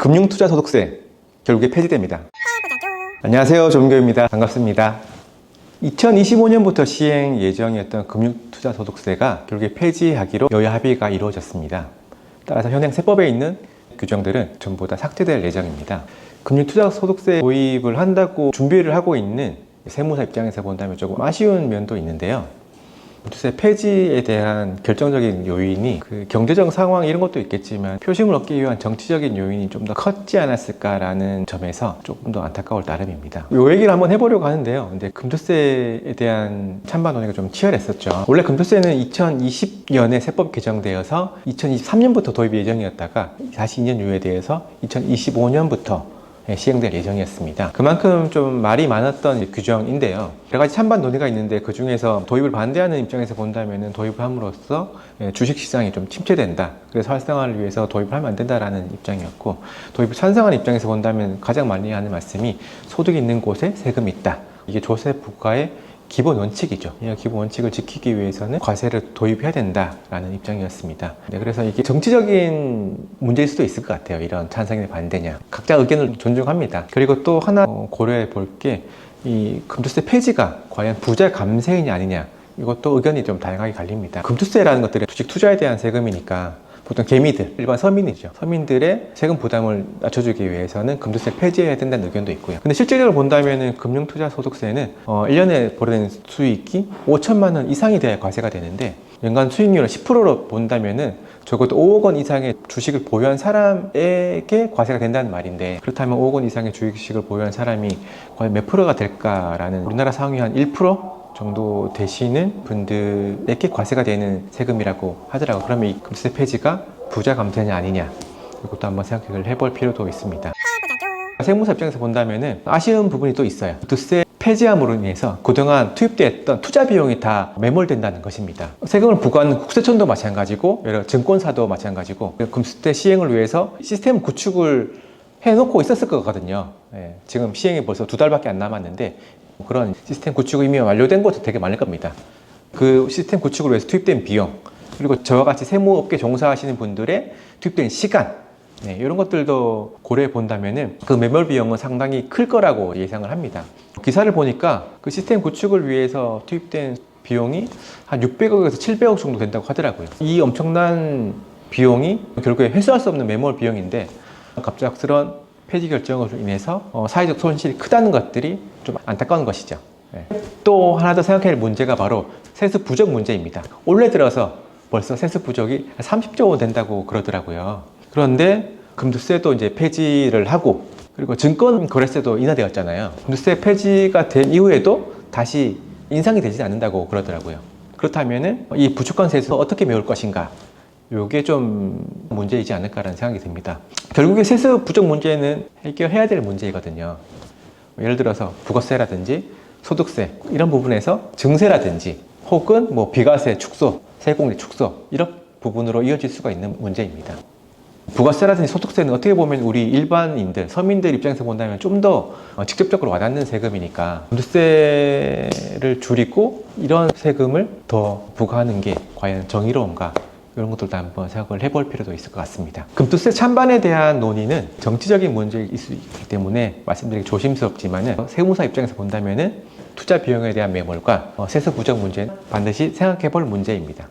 금융투자소득세 결국에 폐지됩니다. 안녕하세요, 조민교입니다. 반갑습니다. 2025년부터 시행 예정이었던 금융투자소득세가 결국에 폐지하기로 여야 합의가 이루어졌습니다. 따라서 현행 세법에 있는 규정들은 전부 다 삭제될 예정입니다. 금융투자소득세 도입을 한다고 준비를 하고 있는 세무사 입장에서 본다면 조금 아쉬운 면도 있는데요. 금융투자세 폐지에 대한 결정적인 요인이 그 경제적 상황 이런 것도 있겠지만 표심을 얻기 위한 정치적인 요인이 좀 더 컸지 않았을까라는 점에서 조금 더 안타까울 따름입니다. 요 얘기를 한번 해보려고 하는데요. 근데 금투세에 대한 찬반 논의가 좀 치열했었죠. 원래 금투세는 2020년에 세법 개정되어서 2023년부터 도입 예정이었다가 42년 이후에 대해서 2025년부터 시행될 예정이었습니다. 그만큼 좀 말이 많았던 규정인데요. 여러 가지 찬반 논의가 있는데 그 중에서 도입을 반대하는 입장에서 본다면 도입을 함으로써 주식시장이 좀 침체된다. 그래서 활성화를 위해서 도입을 하면 안 된다라는 입장이었고, 도입을 찬성하는 입장에서 본다면 가장 많이 하는 말씀이 소득이 있는 곳에 세금이 있다. 이게 조세 국가의 기본 원칙이죠. 이 기본 원칙을 지키기 위해서는 과세를 도입해야 된다라는 입장이었습니다. 그래서 이게 정치적인 문제일 수도 있을 것 같아요. 이런 찬성이냐 반대냐. 각자 의견을 존중합니다. 그리고 또 하나 고려해 볼 게 이 금투세 폐지가 과연 부자 감세이냐 아니냐. 이것도 의견이 좀 다양하게 갈립니다. 금투세라는 것들은 주식 투자에 대한 세금이니까 보통 개미들, 일반 서민이죠. 서민들의 세금 부담을 낮춰주기 위해서는 금투세 폐지해야 된다는 의견도 있고요. 근데 실질적으로 본다면은 금융투자소득세는 1년에 벌어들인 수익이 5천만 원 이상이 돼야 과세가 되는데, 연간 수익률을 10%로 본다면은 적어도 5억 원 이상의 주식을 보유한 사람에게 과세가 된다는 말인데, 그렇다면 5억 원 이상의 주식을 보유한 사람이 과연 몇 프로가 될까라는, 우리나라 상위 한 1% 정도 되시는 분들에게 과세가 되는 세금이라고 하더라고요. 그러면 이 금투세 폐지가 부자 감세냐 아니냐, 이것도 한번 생각을 해볼 필요도 있습니다. 세무사 입장에서 본다면 아쉬운 부분이 또 있어요. 금투세 폐지함으로 인해서 그동안 투입됐던 투자 비용이 다 매몰된다는 것입니다. 세금을 부과하는 국세청도 마찬가지고 여러 증권사도 마찬가지고, 금투세 시행을 위해서 시스템 구축을 해놓고 있었을 거거든요. 지금 시행이 벌써 2달밖에 안 남았는데 그런 시스템 구축이 이미 완료된 곳도 되게 많을 겁니다. 그 시스템 구축을 위해서 투입된 비용, 그리고 저와 같이 세무업계 종사하시는 분들의 투입된 시간, 이런 것들도 고려해 본다면은 그 매몰 비용은 상당히 클 거라고 예상을 합니다. 기사를 보니까 그 시스템 구축을 위해서 투입된 비용이 한 600억에서 700억 정도 된다고 하더라고요. 이 엄청난 비용이 결국에 회수할 수 없는 매몰 비용인데, 갑작스런 폐지 결정으로 인해서 사회적 손실이 크다는 것들이 좀 안타까운 것이죠. 또 하나 더 생각해야 할 문제가 바로 세수 부족 문제입니다. 올해 들어서 벌써 세수 부족이 30조 원 된다고 그러더라고요. 그런데 금투세도 이제 폐지를 하고, 그리고 증권 거래세도 인하되었잖아요. 금투세 폐지가 된 이후에도 다시 인상이 되지 않는다고 그러더라고요. 그렇다면은 이 부족한 세수 어떻게 메울 것인가? 요게 좀 문제이지 않을까라는 생각이 듭니다. 결국에 세수 부족 문제는 해결해야 될 문제이거든요. 예를 들어서 부가세라든지 소득세 이런 부분에서 증세라든지 혹은 뭐 비과세 축소, 세공제 축소 이런 부분으로 이어질 수가 있는 문제입니다. 부가세라든지 소득세는 어떻게 보면 우리 일반인들, 서민들 입장에서 본다면 좀 더 직접적으로 와닿는 세금이니까 금투세를 줄이고 이런 세금을 더 부과하는 게 과연 정의로운가, 이런 것들도 한번 생각을 해볼 필요도 있을 것 같습니다. 금투세 찬반에 대한 논의는 정치적인 문제일 수 있기 때문에 말씀드리기 조심스럽지만, 세무사 입장에서 본다면 투자 비용에 대한 매몰과 세수 부족 문제는 반드시 생각해 볼 문제입니다.